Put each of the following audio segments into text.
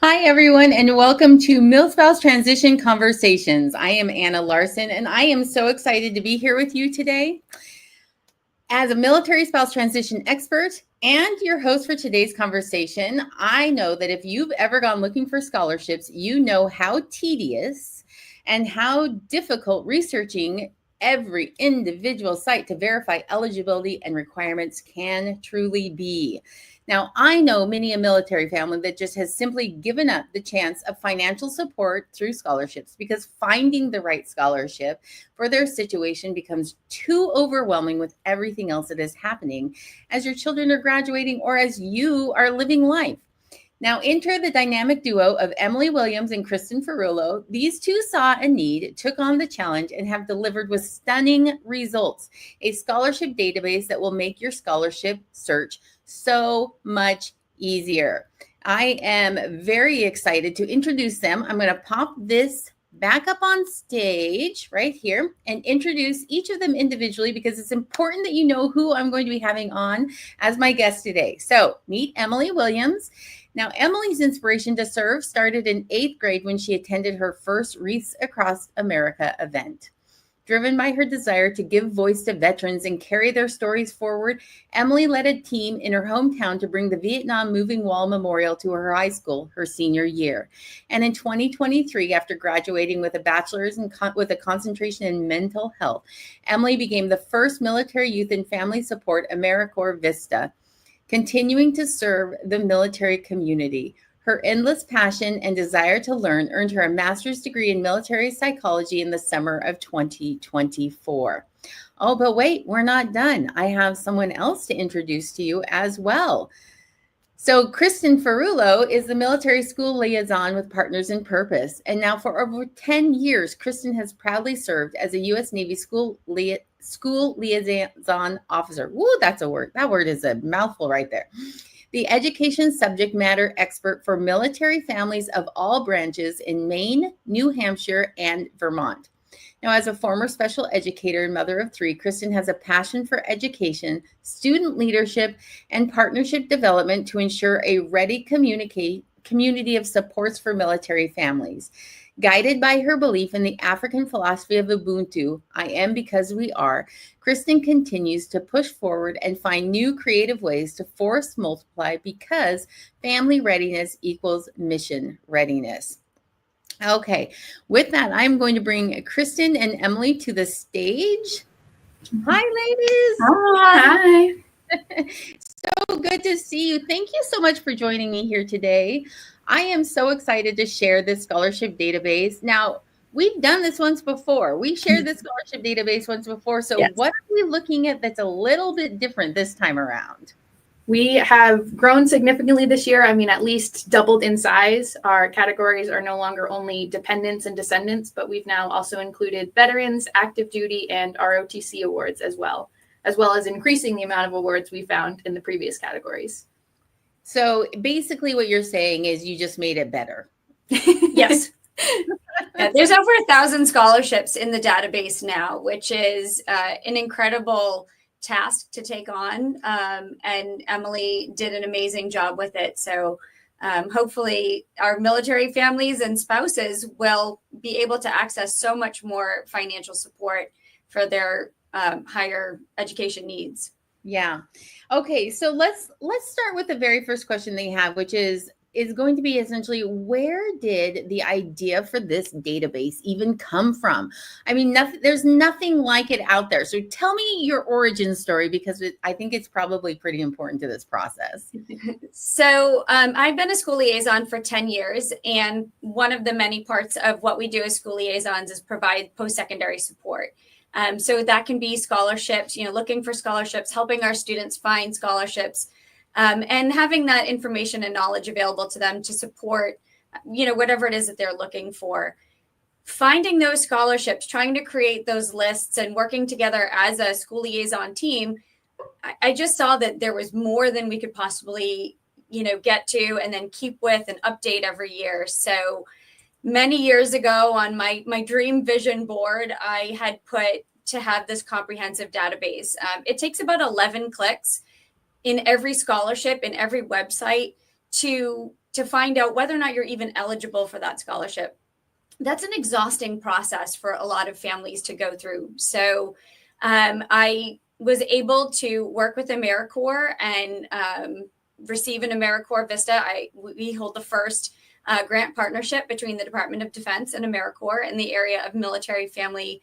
Hi, everyone, and welcome to MilSpouse Transition Conversations. I am Anna Larson, and I am so excited to be here with you today. As a military spouse transition expert and your host for today's conversation, I know that if you've ever gone looking for scholarships, you know how tedious and how difficult researching every individual site to verify eligibility and requirements can truly be. Now, I know many a military family that just has simply given up the chance of financial support through scholarships because finding the right scholarship for their situation becomes too overwhelming with everything else that is happening as your children are graduating or as you are living life. Now, enter the dynamic duo of Emily Williams and Kristen Ferullo. These two saw a need, took on the challenge, and have delivered with stunning results. A scholarship database that will make your scholarship search so much easier. I am very excited to introduce them. I'm going to pop this back up on stage right here and introduce each of them individually because it's important that you know who I'm going to be having on as my guest today. So meet Emily Williams. Now, Emily's inspiration to serve started in 8th grade when she attended her first Wreaths Across America event. Driven by her desire to give voice to veterans and carry their stories forward, Emily led a team in her hometown to bring the Vietnam Moving Wall Memorial to her high school her senior year. And in 2023, after graduating with a bachelor's with a concentration in mental health, Emily became the first military youth and family support AmeriCorps Vista, continuing to serve the military community. Her endless passion and desire to learn earned her a master's degree in military psychology in the summer of 2024. Oh, but wait, we're not done. I have someone else to introduce to you as well. So Kristen Ferullo is the military school liaison with Partners in Purpose. And now for over 10 years, Kristen has proudly served as a U.S. Navy school liaison officer. Woo, that's a word. That word is a mouthful right there. The education subject matter expert for military families of all branches in Maine, New Hampshire, and Vermont. Now, as a former special educator and mother of 3, Kristen has a passion for education, student leadership, and partnership development to ensure a ready community of supports for military families. Guided by her belief in the African philosophy of Ubuntu, I am because we are, Kristen continues to push forward and find new creative ways to force multiply because family readiness equals mission readiness. Okay, with that, I'm going to bring Kristen and Emily to the stage. Hi, ladies. Hi. So good to see you. Thank you so much for joining me here today. I am so excited to share this scholarship database. Now, we've done this once before. We shared this scholarship database once before. So Yes. What are we looking at that's a little bit different this time around? We have grown significantly this year. I mean, at least doubled in size. Our categories are no longer only dependents and descendants, but we've now also included veterans, active duty, and ROTC awards as well as increasing the amount of awards we found in the previous categories. So basically what you're saying is you just made it better. Yes. Yeah, there's over 1,000 scholarships in the database now, which is an incredible task to take on. And Emily did an amazing job with it. So hopefully our military families and spouses will be able to access so much more financial support for their higher education needs. Yeah. Okay. So let's start with the very first question they have, which is going to be essentially, where did the idea for this database even come from? I mean, there's nothing like it out there. So tell me your origin story, because I think it's probably pretty important to this process. So I've been a school liaison for 10 years, and one of the many parts of what we do as school liaisons is provide post-secondary support. So that can be scholarships, looking for scholarships, helping our students find scholarships, and having that information and knowledge available to them to support, whatever it is that they're looking for. Finding those scholarships, trying to create those lists, and working together as a school liaison team, I just saw that there was more than we could possibly, get to and then keep with and update every year. So many years ago on my dream vision board, I had put to have this comprehensive database. It takes about 11 clicks in every scholarship, in every website, to to find out whether or not you're even eligible for that scholarship. That's an exhausting process for a lot of families to go through. So I was able to work with AmeriCorps and receive an AmeriCorps Vista. We hold the first grant partnership between the Department of Defense and AmeriCorps in the area of military family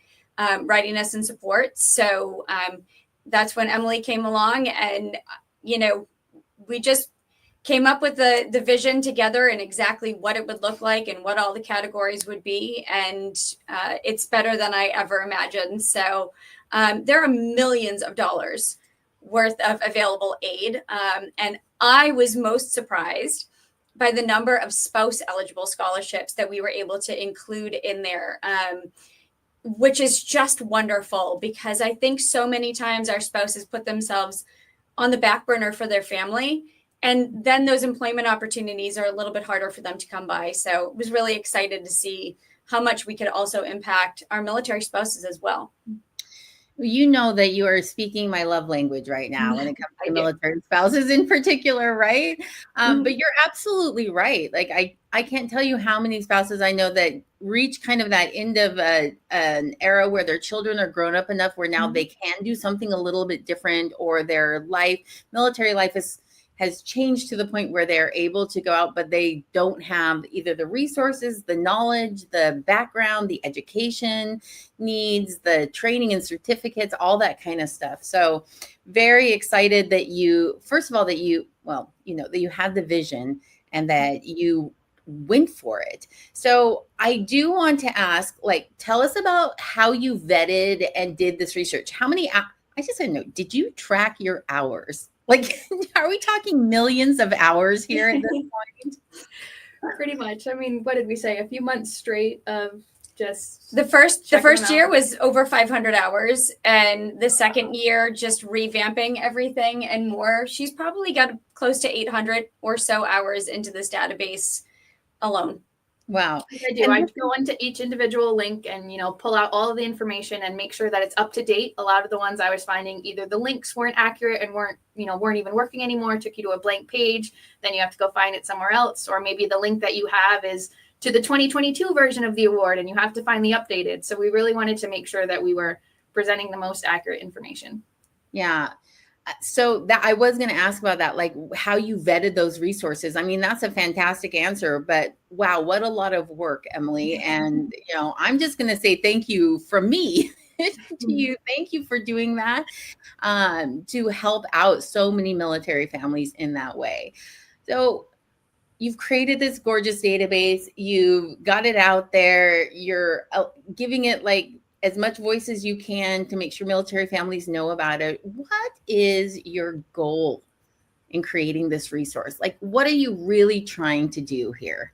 readiness and support. So that's when Emily came along, and we just came up with the vision together and exactly what it would look like and what all the categories would be. And it's better than I ever imagined. So there are millions of dollars worth of available aid. And I was most surprised by the number of spouse eligible scholarships that we were able to include in there, which is just wonderful, because I think so many times our spouses put themselves on the back burner for their family. And then those employment opportunities are a little bit harder for them to come by. So I was really excited to see how much we could also impact our military spouses as well. You know that you are speaking my love language right now when it comes to military spouses in particular, right? But you're absolutely right. Like I can't tell you how many spouses I know that reach kind of that end of an era where their children are grown up enough where now they can do something a little bit different, or their military life has changed to the point where they're able to go out, but they don't have either the resources, the knowledge, the background, the education needs, the training and certificates, all that kind of stuff. So very excited that first of all, that you had the vision and that you went for it. So I do want to ask, tell us about how you vetted and did this research. How many, I just said, no, did you track your hours? Are we talking millions of hours here at this point? Pretty much. I mean, what did we say? A few months straight of just the first year was over 500 hours, and the second year just revamping everything and more. She's probably got close to 800 or so hours into this database alone. Wow. I do. I go into each individual link and, pull out all of the information and make sure that it's up to date. A lot of the ones I was finding, either the links weren't accurate and weren't even working anymore, took you to a blank page. Then you have to go find it somewhere else. Or maybe the link that you have is to the 2022 version of the award and you have to find the updated. So we really wanted to make sure that we were presenting the most accurate information. Yeah. So that I was going to ask about that, how you vetted those resources. I mean, that's a fantastic answer, but wow, what a lot of work, Emily. And, I'm just going to say thank you from me to you. Thank you for doing that to help out so many military families in that way. So you've created this gorgeous database. You've got it out there. You're giving it as much voice as you can to make sure military families know about it. What is your goal in creating this resource? What are you really trying to do here?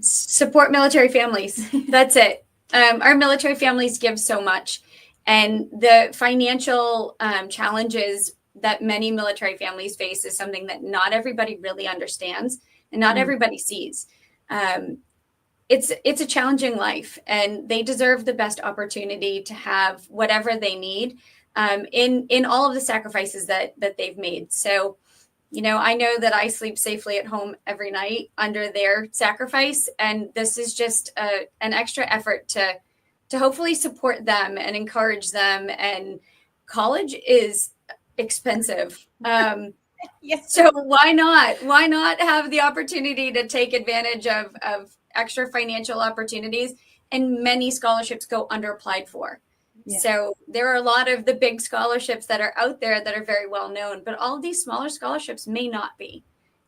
Support military families. That's it. Our military families give so much, and the financial challenges that many military families face is something that not everybody really understands and not everybody sees. It's a challenging life, and they deserve the best opportunity to have whatever they need in all of the sacrifices that they've made. So, I know that I sleep safely at home every night under their sacrifice, and this is just an extra effort to hopefully support them and encourage them. And college is expensive. Yes. So why not have the opportunity to take advantage of extra financial opportunities? And many scholarships go underapplied for. Yeah. So there are a lot of the big scholarships that are out there that are very well known, but all of these smaller scholarships may not be.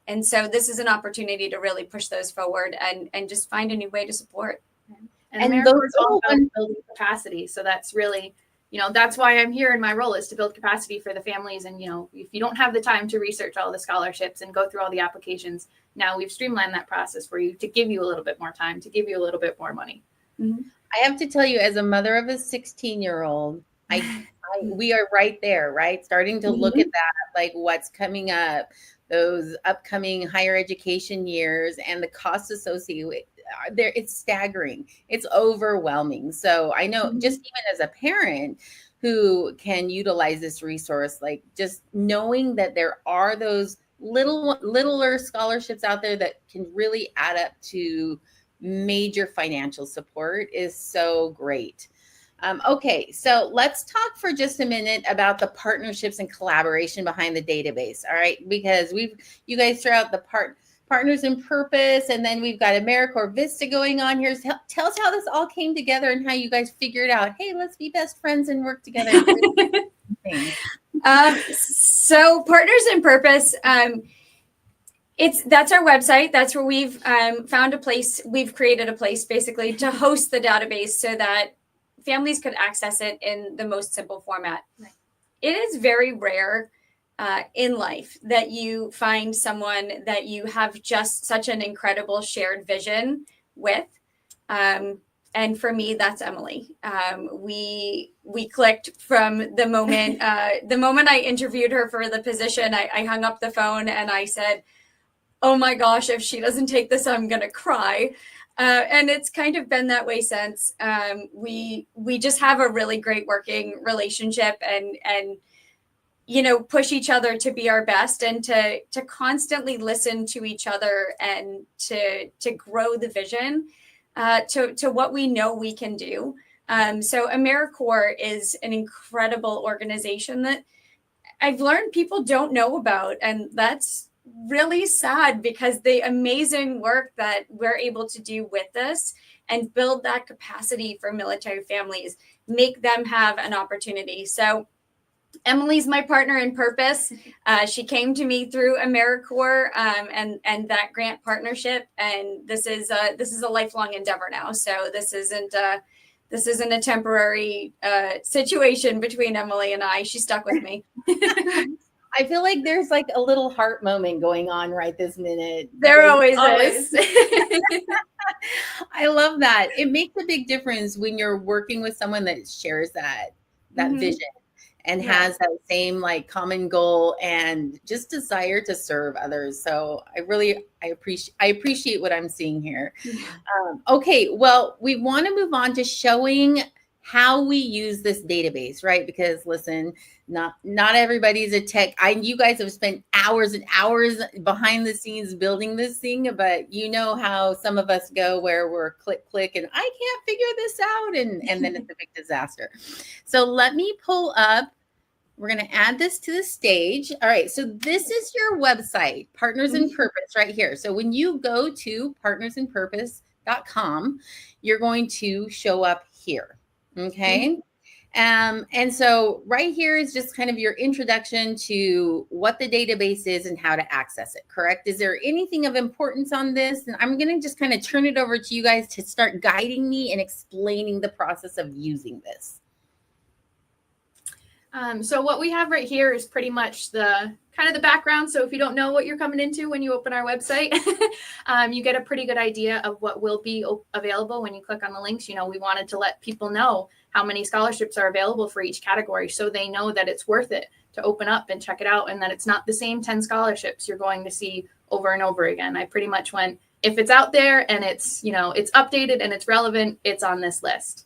And so this is an opportunity to really push those forward and just find a new way to support. And those all building capacity. So that's really, that's why I'm here in my role, is to build capacity for the families. And, if you don't have the time to research all the scholarships and go through all the applications, now we've streamlined that process for you to give you a little bit more time, to give you a little bit more money. Mm-hmm. I have to tell you, as a mother of a 16-year-old, we are right there, right? Starting to look at that, what's coming up, those upcoming higher education years and the costs associated with there. It's staggering. It's overwhelming. So I know just even as a parent who can utilize this resource, just knowing that there are those littler scholarships out there that can really add up to major financial support is so great. Okay, so let's talk for just a minute about the partnerships and collaboration behind the database. All right, because you guys throw out the Partners in Purpose, and then we've got AmeriCorps Vista going on here. So tell us how this all came together and how you guys figured out, hey, let's be best friends and work together. So Partners in Purpose, that's our website. That's where we've found a place. We've created a place basically to host the database so that families could access it in the most simple format. Right. It is very rare in life that you find someone that you have just such an incredible shared vision with. And for me, that's Emily. We clicked from the moment I interviewed her for the position. I hung up the phone and I said, oh my gosh, if she doesn't take this, I'm going to cry. And it's kind of been that way since. We just have a really great working relationship and push each other to be our best and to constantly listen to each other and to grow the vision to what we know we can do. So AmeriCorps is an incredible organization that I've learned people don't know about, and that's really sad because the amazing work that we're able to do with this and build that capacity for military families, make them have an opportunity. So Emily's my partner in purpose. She came to me through AmeriCorps and that grant partnership, and this is a lifelong endeavor now. So this isn't a temporary situation between Emily and I. She stuck with me. I feel like there's like a little heart moment going on right this minute. There always is. I love that. It makes a big difference when you're working with someone that shares that vision and has that same like common goal and just desire to serve others. So I appreciate what I'm seeing here. Okay, well, we want to move on to showing how we use this database, right? Because listen, not everybody's a tech. You guys have spent hours and hours behind the scenes building this thing, but you know how some of us go where we're click, and I can't figure this out, and then it's a big disaster. So let me pull up. We're going to add this to the stage. All right, so this is your website, Partners in Purpose, right here. So when you go to partnersinpurpose.com, you're going to show up here. Okay. And so right here is just kind of your introduction to what the database is and how to access it, correct? Is there anything of importance on this? And I'm going to just kind of turn it over to you guys to start guiding me and explaining the process of using this. So what we have right here is pretty much the kind of the background. So if you don't know what you're coming into when you open our website, you get a pretty good idea of what will be available when you click on the links. We wanted to let people know how many scholarships are available for each category so they know that it's worth it to open up and check it out, and that it's not the same 10 scholarships you're going to see over and over again. I pretty much went, if it's out there and it's, it's updated and it's relevant, it's on this list.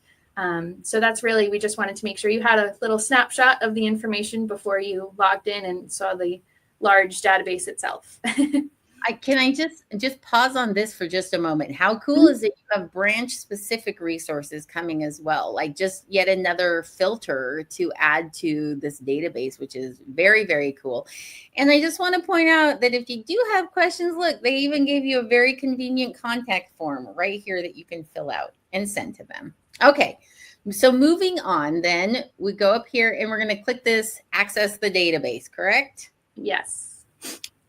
So that's really, we just wanted to make sure you had a little snapshot of the information before you logged in and saw the large database itself. Can I just pause on this for just a moment? How cool is it you have branch specific resources coming as well? Like just yet another filter to add to this database, which is very, very cool. And I just want to point out that if you do have questions, look, they even gave you a very convenient contact form right here that you can fill out and send to them. Okay, so moving on, then we go up here and we're going to click this access the database, correct? Yes.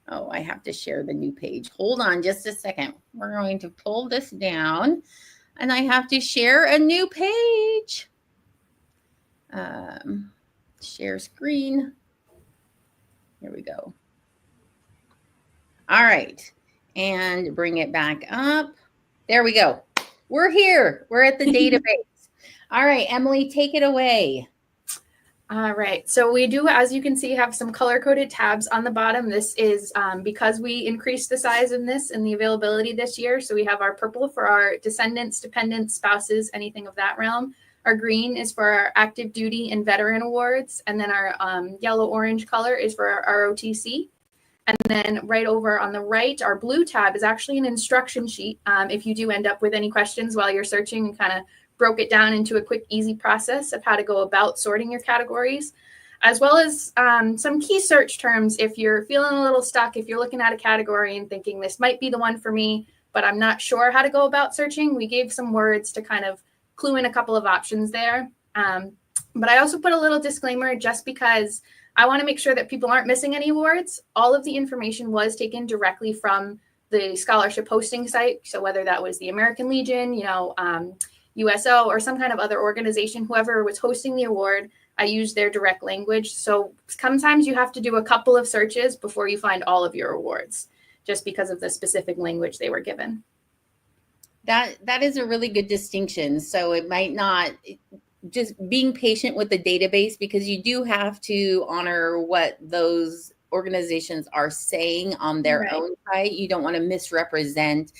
Oh, I have to share the new page. Hold on just a second. We're going to pull this down and I have to share a new page. Share screen. Here we go. All right, and bring it back up. There we go. We're here. We're at the database. All right, Emily, take it away. All right. So we do, as you can see, have some color-coded tabs on the bottom. This is because we increased the size of this and the availability this year. So we have our purple for our descendants, dependents, spouses, anything of that realm. Our green is for our active duty and veteran awards. And then our yellow-orange color is for our ROTC. And then right over on the right, our blue tab is actually an instruction sheet. If you do end up with any questions while you're searching, and kind of broke it down into a quick, easy process of how to go about sorting your categories, as well as some key search terms. If you're feeling a little stuck, if you're looking at a category and thinking this might be the one for me, but I'm not sure how to go about searching, we gave some words to kind of clue in a couple of options there. But I also put a little disclaimer just because I want to make sure that people aren't missing any awards. All of the information was taken directly from the scholarship hosting site. So whether that was the American Legion, USO, or some kind of other organization, whoever was hosting the award, I used their direct language. So sometimes you have to do a couple of searches before you find all of your awards, just because of the specific language they were given. That is a really good distinction. So it might not just being patient with the database, because you do have to honor what those organizations are saying on their Right. own site. You don't want to misrepresent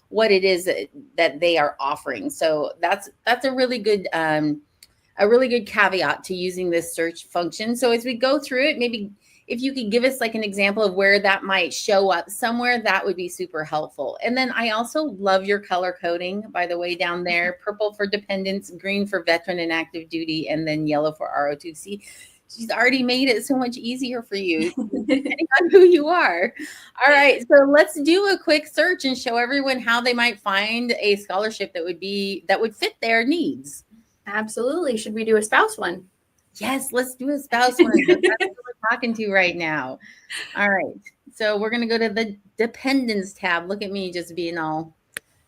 what it is that they are offering. So that's a really good caveat to using this search function. So as we go through it, maybe if you could give us like an example of where that might show up somewhere, that would be super helpful. And then I also love your color coding, by the way, down there: purple for dependents, green for veteran and active duty, and then yellow for ROTC. She's already made it so much easier for you, depending on who you are. All right, so let's do a quick search and show everyone how they might find a scholarship that would fit their needs. Absolutely. Should we do a spouse one? Yes, let's do a spouse one. That's what we're talking to right now. All right. So we're going to go to the dependents tab. Look at me just being all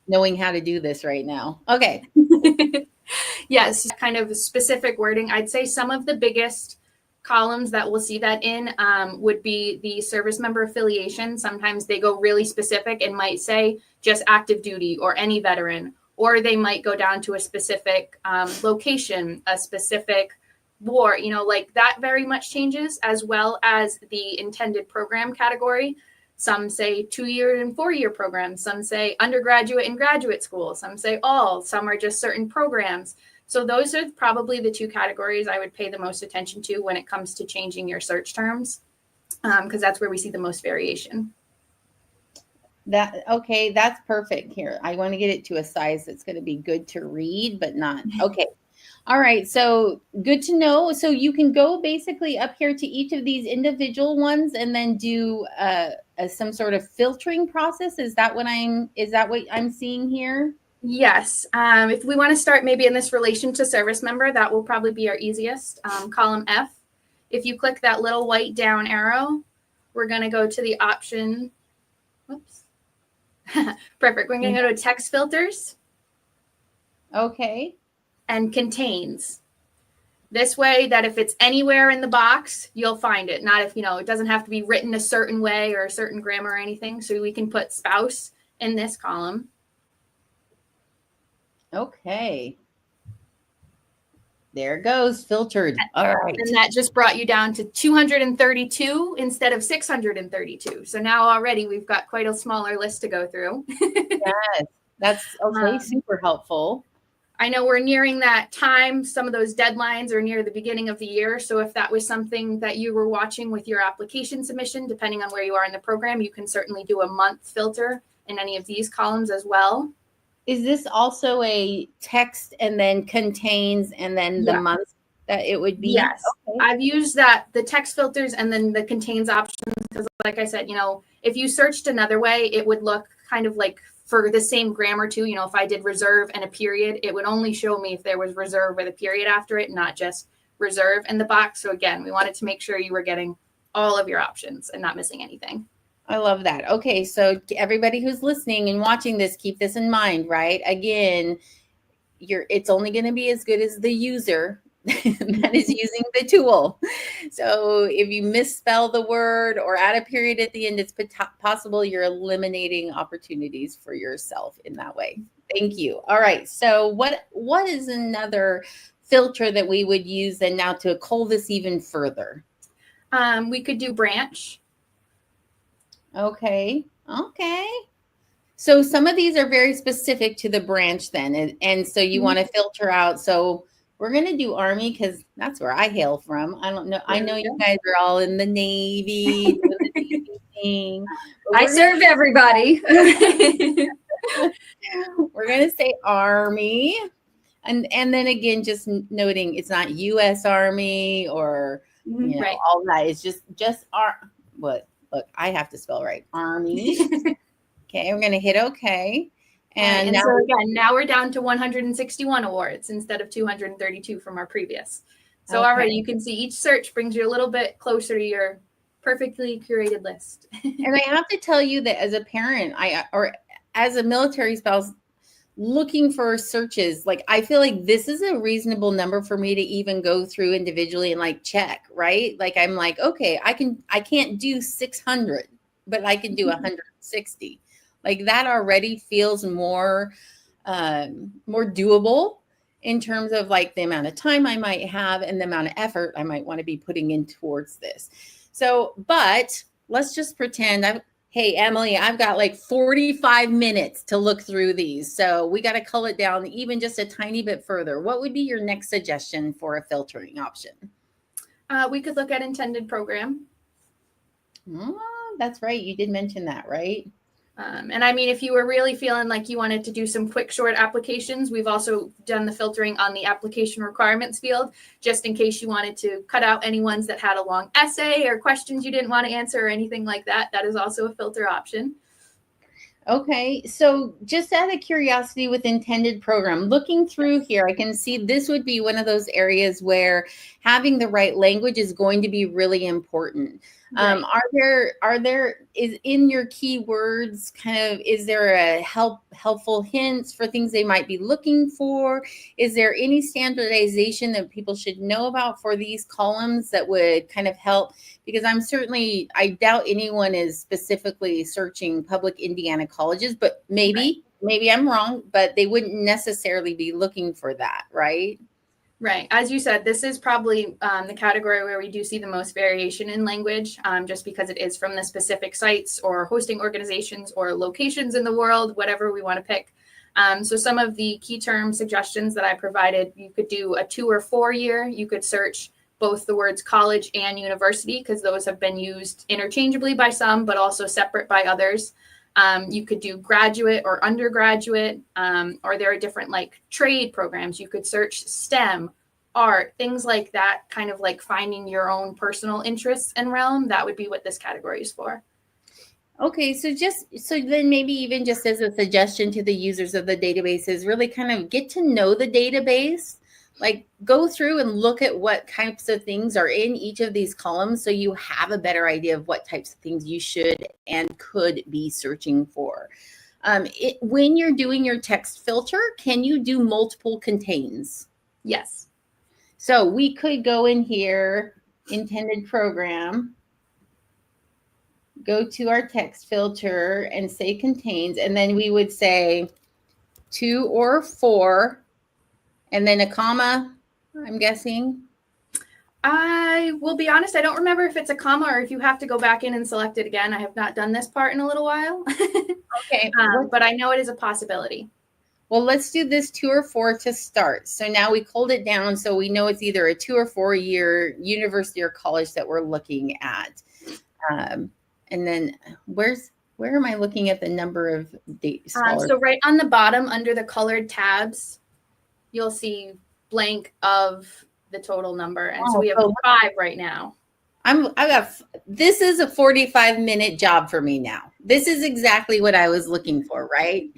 knowing how to do this right now. Okay. Yes, kind of specific wording. I'd say some of the biggest columns that we'll see that in would be the service member affiliation. Sometimes they go really specific and might say just active duty or any veteran, or they might go down to a specific location, a specific war, like that very much changes, as well as the intended program category. Some say 2-year and 4-year programs. Some say undergraduate and graduate school. Some say all. Some are just certain programs. So those are probably the two categories I would pay the most attention to when it comes to changing your search terms, because that's where we see the most variation. Okay, that's perfect. Here, I want to get it to a size that's going to be good to read, but not. Okay. All right, so good to know. So you can go basically up here to each of these individual ones and then do some sort of filtering process. Is that what I'm seeing here? Yes. If we want to start maybe in this relation to service member, that will probably be our easiest. Column F. If you click that little white down arrow, we're going to go to the option. Whoops. Perfect. We're going to go to text filters. Okay. And contains. This way that if it's anywhere in the box, you'll find it. Not if, it doesn't have to be written a certain way or a certain grammar or anything. So we can put spouse in this column. Okay. There it goes, filtered. All right. And that just brought you down to 232 instead of 632. So now already we've got quite a smaller list to go through. Yes, that's okay. Super helpful. I know we're nearing that time. Some of those deadlines are near the beginning of the year. So if that was something that you were watching with your application submission, depending on where you are in the program, you can certainly do a month filter in any of these columns as well. Is this also a text and then contains and then the month that it would be? Yes. Okay. I've used the text filters and then the contains options because, like I said, if you searched another way, it would look kind of like for the same grammar too. If I did reserve and a period, it would only show me if there was reserve with a period after it, not just reserve in the box. So again, we wanted to make sure you were getting all of your options and not missing anything. I love that. Okay, so everybody who's listening and watching this, keep this in mind, right? Again, it's only going to be as good as the user that is using the tool. So if you misspell the word or add a period at the end, it's possible you're eliminating opportunities for yourself in that way. Thank you. All right. So what is another filter that we would use then now to cull this even further? We could do branch. Okay. So some of these are very specific to the branch then. And so you want to filter out. So We're going to do Army because that's where I hail from. I don't know. I know you guys are all in the Navy, doing the Navy thing. I serve everybody. We're going to say Army. And then again, just noting it's not U.S. Army or, Right. all that. It's just look, I have to spell right. Army. Okay, we're going to hit OK. And so again, now we're down to 161 awards instead of 232 from our previous. So already you can see each search brings you a little bit closer to your perfectly curated list. And I have to tell you that as a parent, or as a military spouse looking for searches, like I feel like this is a reasonable number for me to even go through individually and like check, right? Like I'm like, okay, I can't do 600, but I can do 160. Like that already feels more doable in terms of like the amount of time I might have and the amount of effort I might want to be putting in towards this. So, but let's just pretend hey, Emily, I've got like 45 minutes to look through these. So we got to cull it down even just a tiny bit further. What would be your next suggestion for a filtering option? We could look at intended program. Oh, that's right. You did mention that, right? And I mean, if you were really feeling like you wanted to do some quick, short applications, we've also done the filtering on the application requirements field, just in case you wanted to cut out any ones that had a long essay or questions you didn't want to answer or anything like that. That is also a filter option. Okay, so just out of curiosity with intended program, looking through here, I can see this would be one of those areas where having the right language is going to be really important. Right. Is in your keywords is there a helpful hints for things they might be looking for? Is there any standardization that people should know about for these columns that would kind of help? Because I doubt anyone is specifically searching public Indiana colleges, but maybe I'm wrong, but they wouldn't necessarily be looking for that, right? Right. As you said, this is probably the category where we do see the most variation in language, just because it is from the specific sites or hosting organizations or locations in the world, whatever we want to pick. So some of the key term suggestions that I provided, you could do a 2 or 4 year. You could search both the words college and university, because those have been used interchangeably by some, but also separate by others. You could do graduate or undergraduate, or there are different like trade programs. You could search STEM, art, things like that, kind of like finding your own personal interests and realm. That would be what this category is for. Okay, so then maybe even just as a suggestion to the users of the database is really kind of get to know the database. Like go through and look at what types of things are in each of these columns so you have a better idea of what types of things you should and could be searching for. When you're doing your text filter, can you do multiple contains? Yes. So we could go in here, intended program, go to our text filter and say contains, and then we would say 2 or 4. And then a comma, I'm guessing. I will be honest, I don't remember if it's a comma or if you have to go back in and select it again. I have not done this part in a little while. Okay. But I know it is a possibility. Well, let's do this 2 or 4 to start. So now we culled it down so we know it's either a 2 or 4 year university or college that we're looking at. And then where am I looking at the number of scholars? So right on the bottom under the colored tabs, you'll see blank of the total number. And so we have 5 right now. This is a 45-minute job for me now. This is exactly what I was looking for, right?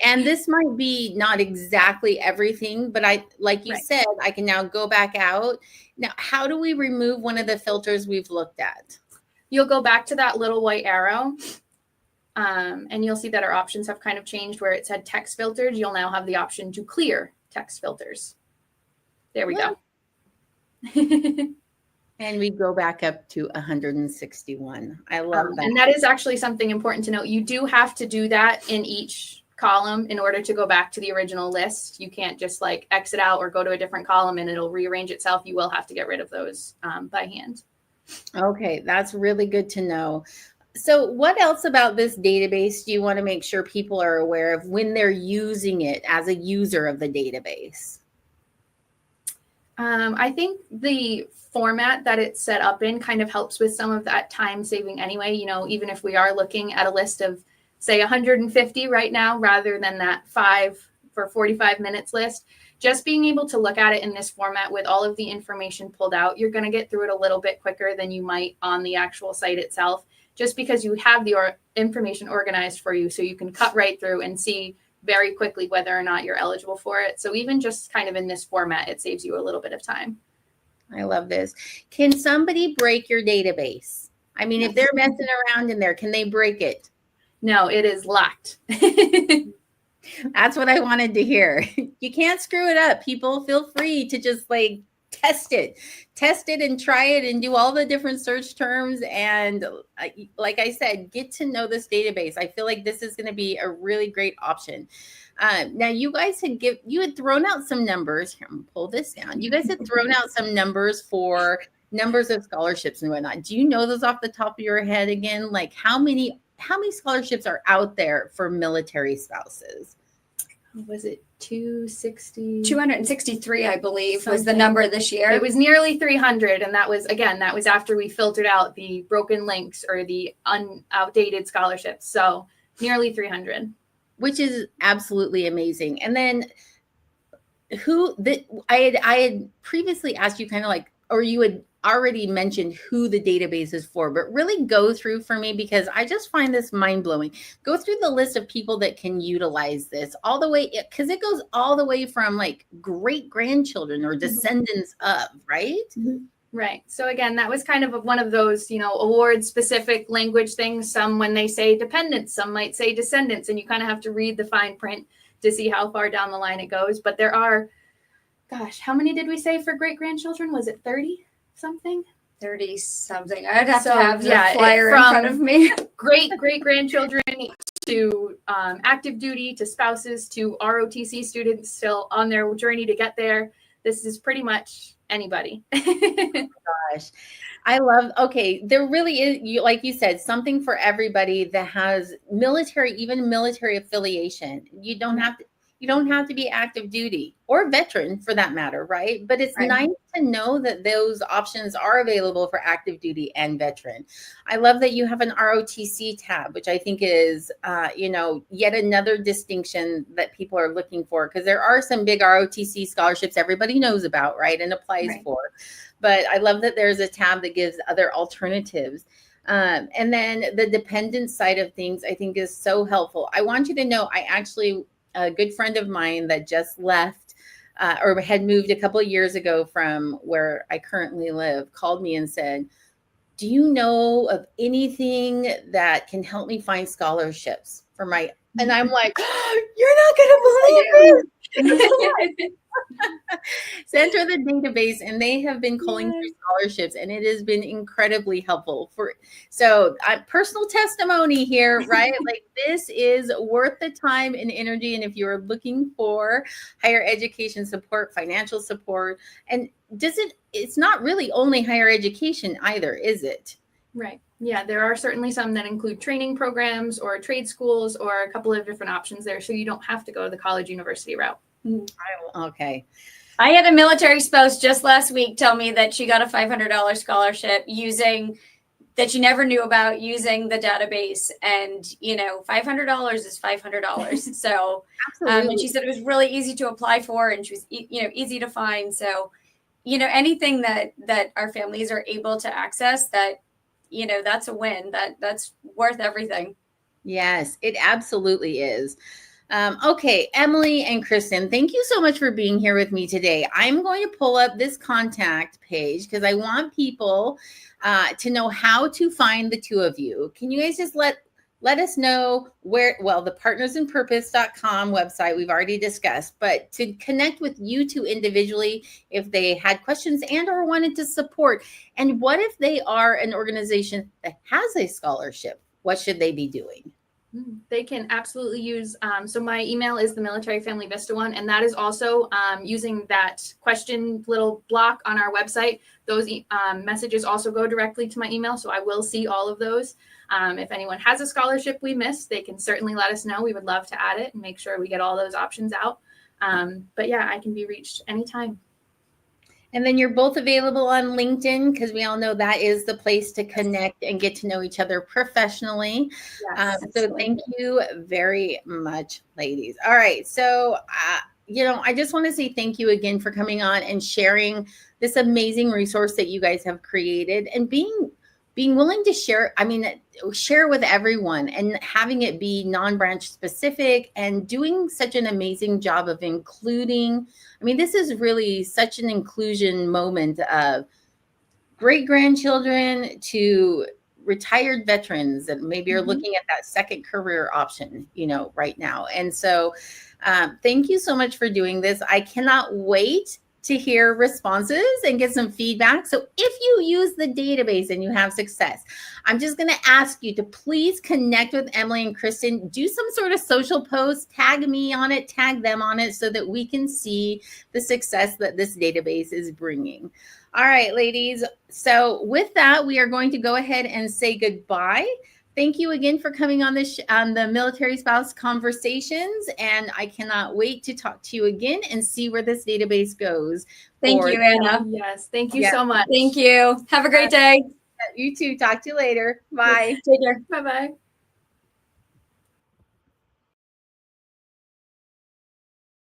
And this might be not exactly everything, but like you said, I can now go back out. Now, how do we remove one of the filters we've looked at? You'll go back to that little white arrow. And you'll see that our options have kind of changed. Where it said text filtered, you'll now have the option to clear text filters. There we go. And we go back up to 161. I love that. And that is actually something important to note. You do have to do that in each column in order to go back to the original list. You can't just like exit out or go to a different column and it'll rearrange itself. You will have to get rid of those by hand. Okay, that's really good to know. So what else about this database do you want to make sure people are aware of when they're using it as a user of the database? I think the format that it's set up in kind of helps with some of that time saving anyway. Even if we are looking at a list of, say, 150 right now, rather than that 5 for 45 minutes list, just being able to look at it in this format with all of the information pulled out, you're going to get through it a little bit quicker than you might on the actual site itself, just because you have the information organized for you, so you can cut right through and see very quickly whether or not you're eligible for it. So even just kind of in this format, it saves you a little bit of time. I love this. Can somebody break your database? I mean, if they're messing around in there, can they break it? No, it is locked. That's what I wanted to hear. You can't screw it up. People, feel free to just like test it and try it and do all the different search terms. And like I said, get to know this database. I feel like this is going to be a really great option. Now you guys had thrown out some numbers. Here, I'm gonna pull this down. You guys had thrown out some numbers for numbers of scholarships and whatnot. Do you know those off the top of your head again? Like how many scholarships are out there for military spouses? Was it 260? 263, I believe, was the number this year. It was nearly 300. And that was after we filtered out the broken links or the outdated scholarships. So nearly 300. Which is absolutely amazing. And then I had previously asked you kind of like, or you had already mentioned who the database is for, but really go through for me, because I just find this mind blowing. Go through the list of people that can utilize this all the way, because it goes all the way from like great grandchildren or descendants of, right? Mm-hmm. Right. So again, that was kind of one of those, award specific language things. Some, when they say dependents, some might say descendants, and you kind of have to read the fine print to see how far down the line it goes. But there are, gosh, how many did we say for great grandchildren? Was it 30 something? 30 something. I'd have to have the flyer in front of me. Great grandchildren to active duty, to spouses, to ROTC students still on their journey to get there. This is pretty much anybody. Gosh, I love, okay, there really is, like you said, something for everybody that has even military affiliation. You don't have to be active duty or veteran for that matter, right? But it's nice to know that those options are available for active duty and veteran. I love that you have an ROTC tab, which I think is, yet another distinction that people are looking for, because there are some big ROTC scholarships everybody knows about, right, and applies for. But I love that there's a tab that gives other alternatives. And then the dependent side of things, I think, is so helpful. I want you to know, a good friend of mine that just left or had moved a couple of years ago from where I currently live called me and said, do you know of anything that can help me find scholarships for my, and I'm like, oh, you're not going to believe it. Sent her the database, and they have been calling for scholarships, and it has been incredibly helpful personal testimony here, right? Like, this is worth the time and energy. And if you're looking for higher education support, financial support, and it's not really only higher education either, is it? Right. Yeah, there are certainly some that include training programs or trade schools or a couple of different options there. So you don't have to go the college university route. Okay. I had a military spouse just last week tell me that she got a $500 scholarship that she never knew about, using the database. And, $500 is $500. So, and she said it was really easy to apply for, and she was, easy to find. So, anything that our families are able to access, that, that's a win. That's worth everything. Yes, it absolutely is. Okay, Emily and Kristen, thank you so much for being here with me today. I'm going to pull up this contact page because I want people to know how to find the two of you. Can you guys just let us know the partnersinpurpose.com website we've already discussed, but to connect with you two individually if they had questions and or wanted to support. And what if they are an organization that has a scholarship? What should they be doing? They can absolutely use, so my email is the Military Family Vista one, and that is also using that question little block on our website. Those messages also go directly to my email, so I will see all of those. If anyone has a scholarship we missed, they can certainly let us know. We would love to add it and make sure we get all those options out. But yeah, I can be reached anytime. And then you're both available on LinkedIn, because we all know that is the place to connect and get to know each other professionally. Yes, So thank you very much, ladies. All right. So, I just want to say thank you again for coming on and sharing this amazing resource that you guys have created, and being willing to share. I mean, share with everyone, and having it be non-branch specific, and doing such an amazing job of including. I mean, this is really such an inclusion moment of great grandchildren to retired veterans that maybe are looking at that second career option, right now. And so thank you so much for doing this. I cannot wait to hear responses and get some feedback. So if you use the database and you have success, I'm just going to ask you to please connect with Emily and Kristen, do some sort of social post, tag me on it, tag them on it, so that we can see the success that this database is bringing. All right, ladies. So with that, we are going to go ahead and say goodbye. Thank you again for coming on this on the Military Spouse Conversations, and I cannot wait to talk to you again and see where this database goes. Thank you, Anna. Yes, thank you so much. Thank you. Have a great day. You too. Talk to you later. Bye. Take care. Bye-bye.